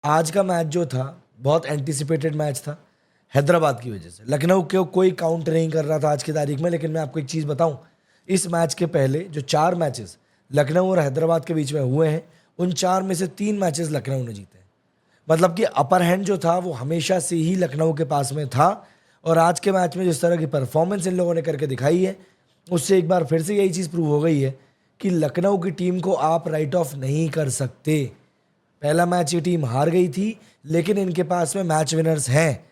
आज का मैच जो था बहुत एंटिसिपेटेड मैच था हैदराबाद की वजह से। लखनऊ को कोई काउंट नहीं कर रहा था आज की तारीख में, लेकिन मैं आपको एक चीज़ बताऊं, इस मैच के पहले जो 4 मैचेस लखनऊ और हैदराबाद के बीच में हुए हैं, उन 4 में से 3 मैचेस लखनऊ ने जीते हैं। मतलब कि अपर हैंड जो था वो हमेशा से ही लखनऊ के पास में था। और आज के मैच में जिस तरह की परफॉर्मेंस इन लोगों ने करके दिखाई है, उससे एक बार फिर से यही चीज़ प्रूव हो गई है कि लखनऊ की टीम को आप राइट ऑफ नहीं कर सकते। पहला मैच ये टीम हार गई थी, लेकिन इनके पास में मैच विनर्स हैं।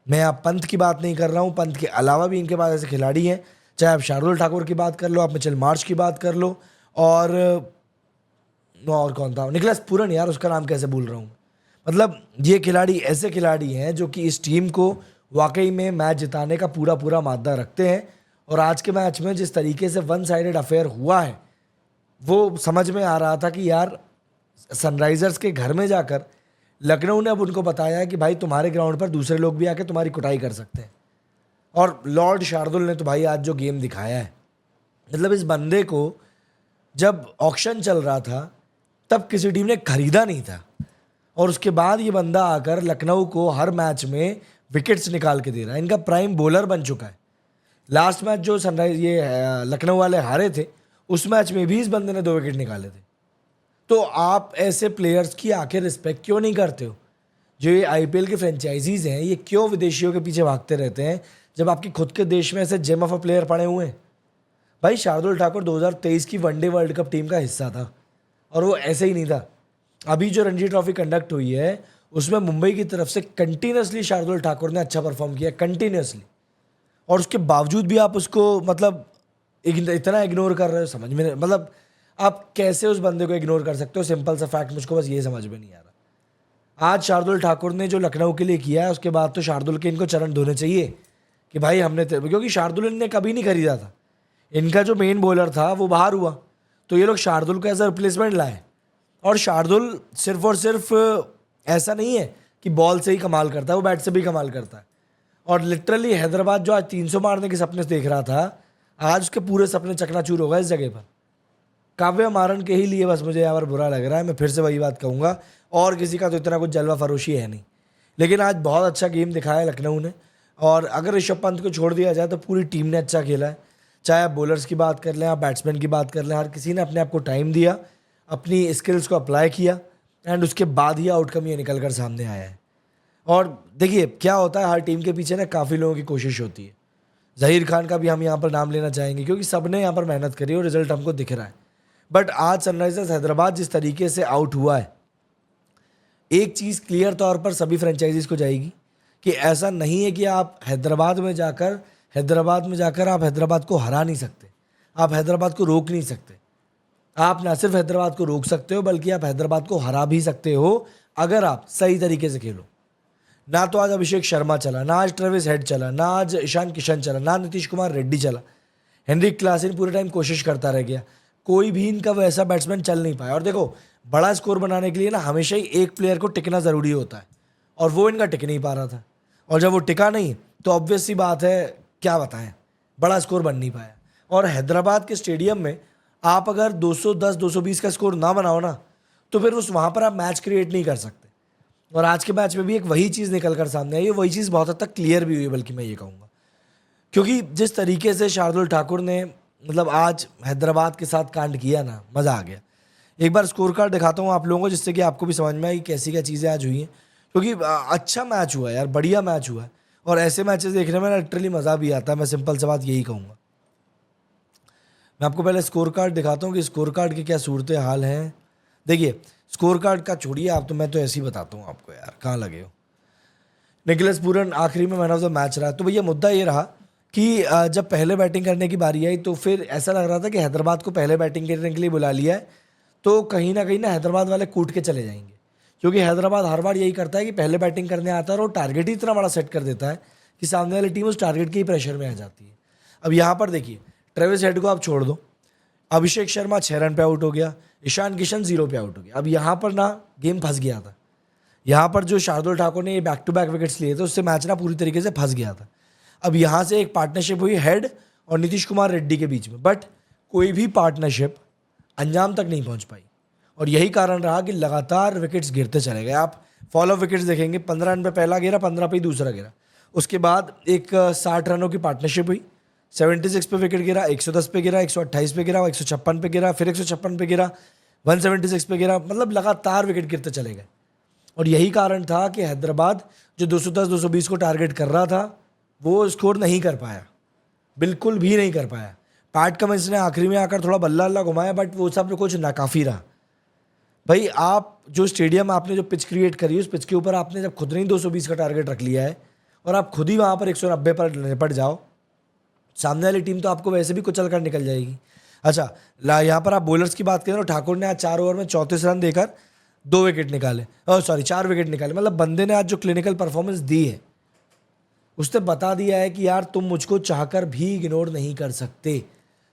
मैं आप पंत की बात नहीं कर रहा हूँ, पंत के अलावा भी इनके पास ऐसे खिलाड़ी हैं। चाहे आप शार्दुल ठाकुर की बात कर लो, आप मिचेल मार्श की बात कर लो, और कौन था, निकलस पूरन, यार उसका नाम कैसे भूल रहा हूँ। मतलब ये खिलाड़ी ऐसे खिलाड़ी हैं जो कि इस टीम को वाकई में मैच जिताने का पूरा पूरा मादा रखते हैं। और आज के मैच में जिस तरीके से वन साइडेड अफेयर हुआ है, वो समझ में आ रहा था कि यार सनराइजर्स के घर में जाकर लखनऊ ने अब उनको बताया है कि भाई तुम्हारे ग्राउंड पर दूसरे लोग भी आके तुम्हारी कुटाई कर सकते हैं। और लॉर्ड शार्दुल ने तो भाई आज जो गेम दिखाया है, मतलब इस बंदे को जब ऑक्शन चल रहा था तब किसी टीम ने खरीदा नहीं था, और उसके बाद ये बंदा आकर लखनऊ को हर मैच में विकेट्स निकाल के दे रहा है। इनका प्राइम बॉलर बन चुका है। लास्ट मैच जो सनराइज ये लखनऊ वाले हारे थे, उस मैच में भी इस बंदे ने 2 विकेट निकाले थे। तो आप ऐसे प्लेयर्स की आखिर रिस्पेक्ट क्यों नहीं करते हो? जो ये आईपीएल के फ्रेंचाइजीज हैं, ये क्यों विदेशियों के पीछे भागते रहते हैं जब आपके खुद के देश में ऐसे जेम ऑफ अ प्लेयर पड़े हुए हैं? भाई शार्दुल ठाकुर 2023 की वनडे वर्ल्ड कप टीम का हिस्सा था, और वो ऐसे ही नहीं था। अभी जो रणजी ट्रॉफी कंडक्ट हुई है, उसमें मुंबई की तरफ से कंटिन्यूसली शार्दुल ठाकुर ने अच्छा परफॉर्म किया, कंटिन्यूसली। और उसके बावजूद भी आप उसको मतलब इतना इग्नोर कर रहे हो, समझ में नहीं। मतलब आप कैसे उस बंदे को इग्नोर कर सकते हो? सिंपल सा फैक्ट मुझको बस ये समझ में नहीं आ रहा। आज शार्दुल ठाकुर ने जो लखनऊ के लिए किया है, उसके बाद तो शार्दुल के इनको चरण धोने चाहिए कि भाई हमने क्योंकि शार्दुल इनने कभी नहीं खरीदा था। इनका जो मेन बॉलर था वो बाहर हुआ, तो ये लोग शार्दुल को एज अ रिप्लेसमेंट लाए। और शार्दुल सिर्फ और सिर्फ ऐसा नहीं है कि बॉल से ही कमाल करता है, वो बैट से भी कमाल करता है। और लिटरली हैदराबाद जो आज 300 मारने के सपने देख रहा था, आज उसके पूरे सपने चकनाचूर हो गए इस जगह पर। काव्य मारन के ही लिए बस मुझे यहाँ पर बुरा लग रहा है। मैं फिर से वही बात कहूँगा, और किसी का तो इतना कुछ जलवा फरोशी है नहीं। लेकिन आज बहुत अच्छा गेम दिखाया लखनऊ ने, और अगर ऋषभ पंत को छोड़ दिया जाए तो पूरी टीम ने अच्छा खेला है। चाहे आप बॉलर्स की बात कर लें, आप बैट्समैन की बात कर लें, हर किसी ने अपने आप को टाइम दिया, अपनी स्किल्स को अप्लाई किया, एंड उसके बाद ही आउटकम ये निकल कर सामने आया है। और देखिए क्या होता है, हर टीम के पीछे ना काफ़ी लोगों की कोशिश होती है। जहीर खान का भी हम यहाँ पर नाम लेना चाहेंगे, क्योंकि सबने यहाँ पर मेहनत करी और रिजल्ट हमको दिख रहा है। बट आज सनराइजर्स हैदराबाद जिस तरीके से आउट हुआ है, एक चीज़ क्लियर तौर पर सभी फ्रेंचाइजीज को जाएगी कि ऐसा नहीं है कि आप हैदराबाद में जाकर आप हैदराबाद को हरा नहीं सकते, आप हैदराबाद को रोक नहीं सकते। आप ना सिर्फ हैदराबाद को रोक सकते हो, बल्कि आप हैदराबाद को हरा भी सकते हो अगर आप सही तरीके से खेलो। ना तो आज अभिषेक शर्मा चला, ना आज ट्रेविस हेड चला, ना आज ईशान किशन चला, ना नीतीश कुमार रेड्डी चला। हेनरिक क्लासन पूरे टाइम कोशिश करता रह गया, कोई भी इनका वैसा बैट्समैन चल नहीं पाया। और देखो, बड़ा स्कोर बनाने के लिए ना हमेशा ही एक प्लेयर को टिकना ज़रूरी होता है, और वो इनका टिक नहीं पा रहा था। और जब वो टिका नहीं तो ऑब्वियस सी बात है, क्या बताएं, बड़ा स्कोर बन नहीं पाया। और हैदराबाद के स्टेडियम में आप अगर 210 220 का स्कोर ना बनाओ ना, तो फिर उस वहाँ पर आप मैच क्रिएट नहीं कर सकते। और आज के मैच में भी एक वही चीज़ निकल कर सामने आई है, वही चीज़ बहुत हद तक क्लियर भी हुई है, बल्कि मैं ये कहूँगा। क्योंकि जिस तरीके से शार्दुल ठाकुर ने मतलब आज हैदराबाद के साथ कांड किया ना, मज़ा आ गया। एक बार स्कोर कार्ड दिखाता हूँ आप लोगों को, जिससे कि आपको भी समझ में आए कि कैसी क्या चीज़ें आज हुई हैं। क्योंकि अच्छा मैच हुआ यार, बढ़िया मैच हुआ है, और ऐसे मैचेस देखने में ना लिटरली मज़ा भी आता है। मैं सिंपल सा बात यही कहूँगा। मैं आपको पहले स्कोर कार्ड दिखाता हूँ कि स्कोर कार्ड के क्या सूरत हाल हैं। देखिए, स्कोर कार्ड का छोड़िए आप, तो मैं तो ऐसे ही बताता हूँ आपको, यार कहाँ लगे हो। निकलस पूरन आखिरी में मैन ऑफ द मैच रहा। तो भैया मुद्दा ये रहा कि जब पहले बैटिंग करने की बारी आई, तो फिर ऐसा लग रहा था कि हैदराबाद को पहले बैटिंग करने के लिए बुला लिया है, तो कहीं ना हैदराबाद वाले कूट के चले जाएंगे। क्योंकि हैदराबाद हर बार यही करता है कि पहले बैटिंग करने आता है और टारगेट ही इतना बड़ा सेट कर देता है कि सामने वाली टीम उस टारगेट के ही प्रेशर में आ जाती है। अब यहाँ पर देखिए, ट्रेविस हेड को आप छोड़ दो, अभिषेक शर्मा 6 रन पे आउट हो गया, ईशान किशन 0 पे आउट हो गया। अब यहाँ पर ना गेम फंस गया था। यहाँ पर जो शार्दुल ठाकुर ने ये बैक टू बैक विकेट्स लिए थे, उससे मैच ना पूरी तरीके से फंस गया था। अब यहाँ से एक पार्टनरशिप हुई हेड और नीतीश कुमार रेड्डी के बीच में, बट कोई भी पार्टनरशिप अंजाम तक नहीं पहुँच पाई, और यही कारण रहा कि लगातार विकेट्स गिरते चले गए। आप फॉलो विकेट्स देखेंगे, 15 रन पे पहला गिरा, 15 पे ही दूसरा गिरा। उसके बाद एक 60 रनों की पार्टनरशिप हुई, 76 पे विकेट गिरा, 110 पे गिरा, 128 पे गिरा, 156 पे गिरा, फिर 156 पे गिरा, 176 पे गिरा, मतलब लगातार विकेट गिरते चले गए। और यही कारण था कि हैदराबाद जो 210 220 को टारगेट कर रहा था वो स्कोर नहीं कर पाया, बिल्कुल भी नहीं कर पाया। पैट कमिंस ने आखिरी में आकर थोड़ा बल्ला अल्ला घुमाया, बट वो सब कुछ नाकाफी रहा। भाई आप जो स्टेडियम आपने जो पिच क्रिएट करी, उस पिच के ऊपर आपने जब खुद नहीं 220 का टारगेट रख लिया है और आप खुद ही वहाँ पर 190 पर निपट जाओ, सामने वाली टीम तो आपको वैसे भी कुचल कर निकल जाएगी। अच्छा, यहाँ पर आप बॉलर्स की बात करें तो ठाकुर ने आज 4 ओवर में 34 रन देकर 2 विकेट निकाले, 4 विकेट निकाले। मतलब बंदे ने आज जो क्लिनिकल परफॉर्मेंस दी है, उसने बता दिया है कि यार तुम मुझको चाहकर भी इग्नोर नहीं कर सकते,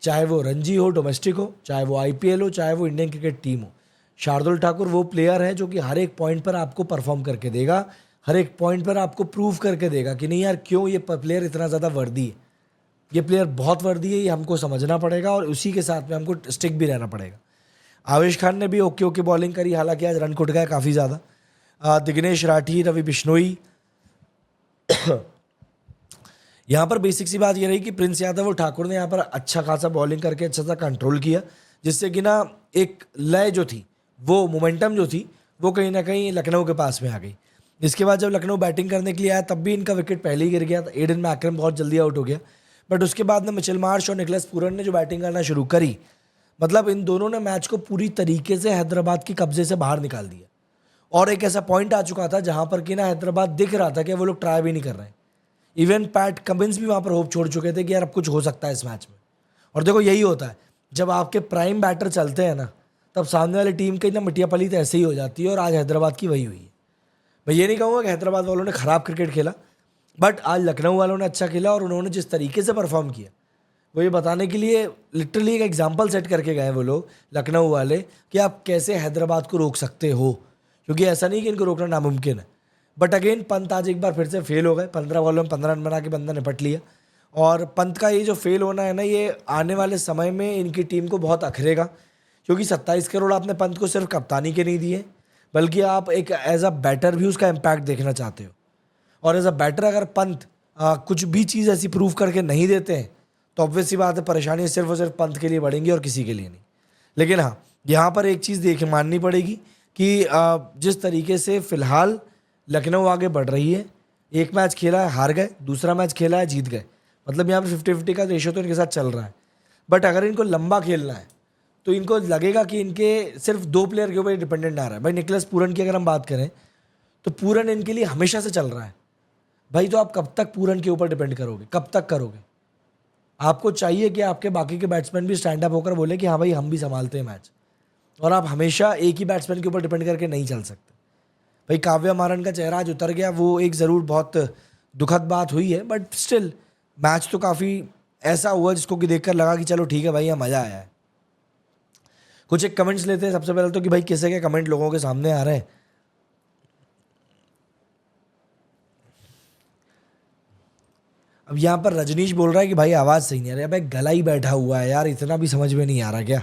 चाहे वो रणजी हो, डोमेस्टिक हो, चाहे वो आईपीएल हो, चाहे वो इंडियन क्रिकेट टीम हो। शार्दुल ठाकुर वो प्लेयर है जो कि हर एक पॉइंट पर आपको परफॉर्म करके देगा, हर एक पॉइंट पर आपको प्रूव करके देगा कि नहीं यार क्यों ये प्लेयर इतना ज़्यादा वर्दी है, ये प्लेयर बहुत वर्दी है, ये हमको समझना पड़ेगा और उसी के साथ में हमको स्टिक भी रहना पड़ेगा। आवेश खान ने भी ओके ओके बॉलिंग करी, हालांकि आज रन कुट गया काफ़ी ज़्यादा। दिग्नेश राठी, रवि बिश्नोई यहाँ पर बेसिक सी बात ये रही कि प्रिंस यादव और ठाकुर ने यहाँ पर अच्छा खासा बॉलिंग करके अच्छा सा कंट्रोल किया, जिससे कि ना एक लय जो थी, वो मोमेंटम जो थी, वो कहीं ना कहीं लखनऊ के पास में आ गई। इसके बाद जब लखनऊ बैटिंग करने के लिए आया तब भी इनका विकेट पहले ही गिर गया था, एडन मैकरम बहुत जल्दी आउट हो गया। बट उसके बाद ना मिचेल मार्श और निकलस पूरन ने जो बैटिंग करना शुरू करी, मतलब इन दोनों ने मैच को पूरी तरीके से हैदराबाद की कब्जे से बाहर निकाल दिया। और एक ऐसा पॉइंट आ चुका था जहाँ पर कि ना हैदराबाद दिख रहा था कि वो लोग ट्राई भी नहीं कर रहे हैं। इवन पैट कमिंस भी वहाँ पर होप छोड़ चुके थे कि यार अब कुछ हो सकता है इस मैच में। और देखो यही होता है, जब आपके प्राइम बैटर चलते हैं ना, तब सामने वाली टीम की ना मिटिया पलीत ऐसे ही हो जाती है, और आज हैदराबाद की वही हुई है। मैं ये नहीं कहूँगा कि हैदराबाद वालों ने ख़राब क्रिकेट खेला, बट आज लखनऊ वालों ने अच्छा खेला, और उन्होंने जिस तरीके से परफॉर्म किया वो ये बताने के लिए लिटरली एक एग्जाम्पल सेट करके गए वो लोग लखनऊ वाले कि आप कैसे हैदराबाद को रोक सकते हो, क्योंकि ऐसा नहीं कि इनको रोकना नामुमकिन है। बट अगेन पंत आज एक बार फिर से फेल हो गए, 15 बॉलों में 15 रन बना के बंदा निपट लिया। और पंत का ये जो फेल होना है ना, ये आने वाले समय में इनकी टीम को बहुत अखरेगा, क्योंकि 27 करोड़ आपने पंत को सिर्फ कप्तानी के नहीं दिए, बल्कि आप एक एज अ बैटर भी उसका इम्पैक्ट देखना चाहते हो। और एज अ बैटर अगर पंत कुछ भी चीज़ ऐसी प्रूव करके नहीं देते हैं तो ऑब्वियस सी बात है परेशानी सिर्फ और सिर्फ पंत के लिए बढ़ेंगी और किसी के लिए नहीं। लेकिन हाँ, यहाँ पर एक चीज़ देख माननी पड़ेगी कि जिस तरीके से फिलहाल लखनऊ आगे बढ़ रही है, एक मैच खेला है हार गए, दूसरा मैच खेला है जीत गए, मतलब यहाँ पर 50-50 का रेशो तो इनके साथ चल रहा है। बट अगर इनको लंबा खेलना है तो इनको लगेगा कि इनके सिर्फ 2 प्लेयर के ऊपर डिपेंडेंट आ रहा है। भाई निकलस पूरन की अगर हम बात करें तो पूरन इनके लिए हमेशा से चल रहा है। भाई तो आप कब तक पूरन के ऊपर डिपेंड करोगे, कब तक करोगे? आपको चाहिए कि आपके बाकी के बैट्समैन भी स्टैंड अप होकर बोले कि हाँ भाई हम भी संभालते हैं मैच, और आप हमेशा एक ही बैट्समैन के ऊपर डिपेंड करके नहीं चल सकते। भाई काव्या मारन का चेहरा आज उतर गया, वो एक ज़रूर बहुत दुखद बात हुई है, बट स्टिल मैच तो काफ़ी ऐसा हुआ जिसको कि देखकर लगा कि चलो ठीक है भाई, यहाँ मज़ा आया है। कुछ एक कमेंट्स लेते हैं सबसे पहले तो कि भाई कैसे के कमेंट लोगों के सामने आ रहे हैं। अब यहाँ पर रजनीश बोल रहा है कि भाई आवाज़ सही नहीं आ रही है। भाई गला ही बैठा हुआ है यार, इतना भी समझ में नहीं आ रहा क्या?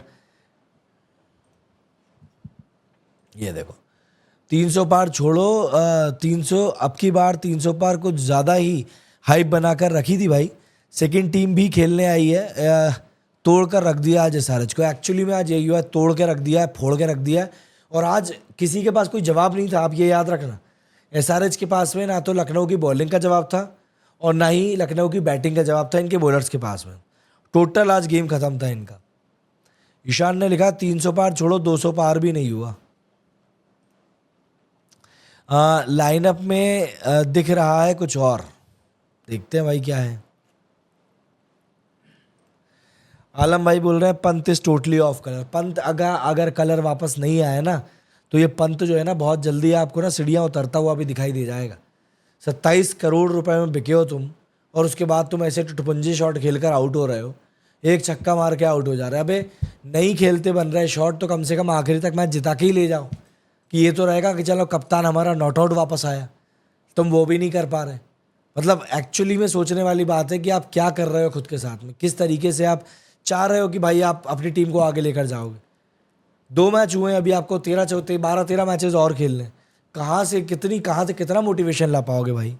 ये देखो 300 पार छोड़ो, 300 अब की बार 300 पार कुछ ज़्यादा ही हाइप बनाकर रखी थी भाई। सेकंड टीम भी खेलने आई है, तोड़ कर रख दिया आज एसआरएच को। एक्चुअली में आज यही हुआ है, तोड़ के रख दिया है, फोड़ के रख दिया है, और आज किसी के पास कोई जवाब नहीं था। आप ये याद रखना, एसआरएच के पास में ना तो लखनऊ की बॉलिंग का जवाब था और ना ही लखनऊ की बैटिंग का जवाब था इनके बॉलर्स के पास में। टोटल आज गेम खत्म था इनका। ईशान ने लिखा 300 पार छोड़ो 200 पार भी नहीं हुआ। लाइनअप में दिख रहा है कुछ और, देखते हैं भाई क्या है। आलम भाई बोल रहे हैं Pant is totally off colour. Pant अगर कलर वापस नहीं आया ना तो ये पंत जो है ना बहुत जल्दी आपको ना सीढ़ियाँ उतरता हुआ भी दिखाई दे जाएगा। 27 करोड़ रुपए में बिके हो तुम, और उसके बाद तुम ऐसे टुटपुंजी शॉट खेलकर आउट हो रहे हो, एक छक्का मार के आउट हो जा रहे हो। अबे नहीं खेलते बन रहे शॉट तो कम से कम आखिरी तक मैच जिता के ही ले जाओ, कि ये तो रहेगा कि चलो कप्तान हमारा नॉट आउट वापस आया। तुम वो भी नहीं कर पा रहे। मतलब एक्चुअली में सोचने वाली बात है कि आप क्या कर रहे हो खुद के साथ में, किस तरीके से आप चाह रहे हो कि भाई आप अपनी टीम को आगे लेकर जाओगे। 2 मैच हुए हैं अभी, आपको 12-13 मैचेस और खेलने हैं। कहाँ से कितना मोटिवेशन ला पाओगे भाई।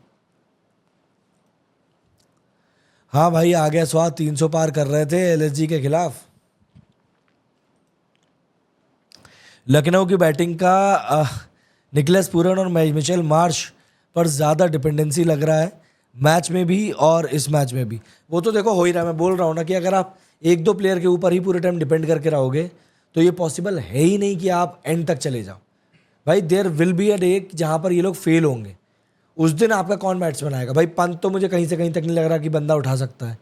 हाँ भाई, आ गया स्वाद। 300 पार कर रहे थे एलएसजी के खिलाफ। लखनऊ की बैटिंग का निकलेस पूरन और मिचेल मार्श पर ज़्यादा डिपेंडेंसी लग रहा है, मैच में भी और इस मैच में भी। वो तो देखो हो ही रहा है। मैं बोल रहा हूँ ना कि अगर आप एक दो प्लेयर के ऊपर ही पूरे टाइम डिपेंड करके रहोगे तो ये पॉसिबल है ही नहीं कि आप एंड तक चले जाओ। भाई there will be a day जहाँ पर ये लोग फेल होंगे। उस दिन आपका कौन बैट्समैन आएगा? भाई पंत तो मुझे कहीं से कहीं तक नहीं लग रहा कि बंदा उठा सकता है,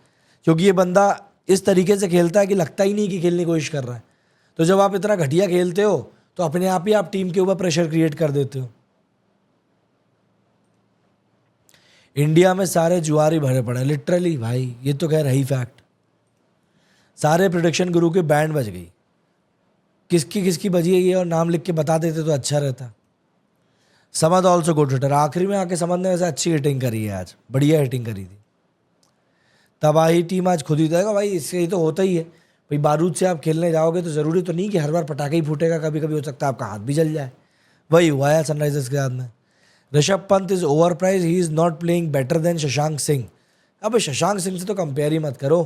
क्योंकि ये बंदा इस तरीके से खेलता है कि लगता ही नहीं कि खेलने की कोशिश कर रहा है। तो जब आप इतना घटिया खेलते हो तो अपने आप ही आप टीम के ऊपर प्रेशर क्रिएट कर देते हो। इंडिया में सारे जुआरी भरे पड़े हैं लिटरली भाई, ये तो कह रही फैक्ट। सारे प्रोडिक्शन गुरु के बैंड बज गई। किसकी किसकी बजी है ये और नाम लिख के बता देते तो अच्छा रहता। Samad also good hitter. आखिरी में आके समद ने वैसे अच्छी हिटिंग करी है, आज बढ़िया हिटिंग करी थी। तबाही टीम आज खुद ही देगा भाई, इससे ही तो होता ही है भाई। बारूद से आप खेलने जाओगे तो ज़रूरी तो नहीं कि हर बार पटाखा ही फूटेगा, कभी कभी हो सकता है आपका हाथ भी जल जाए। वही हुआ है सनराइजर्स के साथ में। Rishabh Pant is overpriced, he is not playing better than Shashank Singh. अब शशांक सिंह से तो कंपेयर ही मत करो।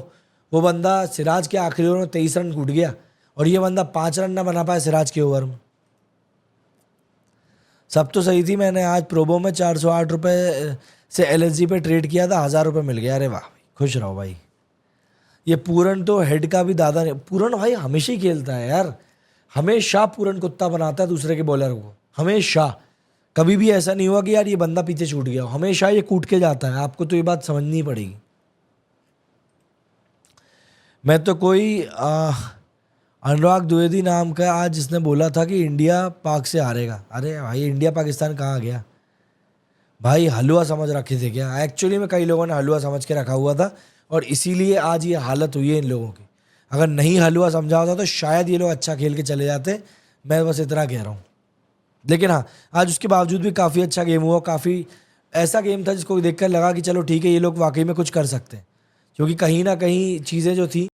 वो बंदा सिराज के आखिरी ओवर में 23 रन कूट गया और ये बंदा 5 रन ना बना पाया सिराज के ओवर में। सब तो सही थी। मैंने आज प्रोबो में 408 रुपये से एलएसजी पे ट्रेड किया था, 1000 रुपये मिल गया। अरे वाह भाई, खुश रहो भाई। ये पूरन तो हेड का भी दादा नहीं। पूरन भाई हमेशा ही खेलता है यार, हमेशा पूरन कुत्ता बनाता है दूसरे के बॉलर को, हमेशा। कभी भी ऐसा नहीं हुआ कि यार ये बंदा पीछे छूट गया, हमेशा ये कूट के जाता है। आपको तो ये बात समझनी पड़ेगी। मैं तो कोई अनुराग द्विवेदी नाम का आज जिसने बोला था कि इंडिया पाक से हारेगा। अरे भाई इंडिया पाकिस्तान कहाँ गया भाई, हलवा समझ रखे थे क्या? एक्चुअली में कई लोगों ने हलवा समझ के रखा हुआ था और इसीलिए आज ये हालत हुई है इन लोगों की। अगर नहीं हलवा समझा होता तो शायद ये लोग अच्छा खेल के चले जाते। मैं बस इतना कह रहा हूँ। लेकिन हाँ, आज उसके बावजूद भी काफ़ी अच्छा गेम हुआ। काफ़ी ऐसा गेम था जिसको देखकर लगा कि चलो ठीक है, ये लोग वाकई में कुछ कर सकते हैं, क्योंकि कहीं ना कहीं चीज़ें जो थी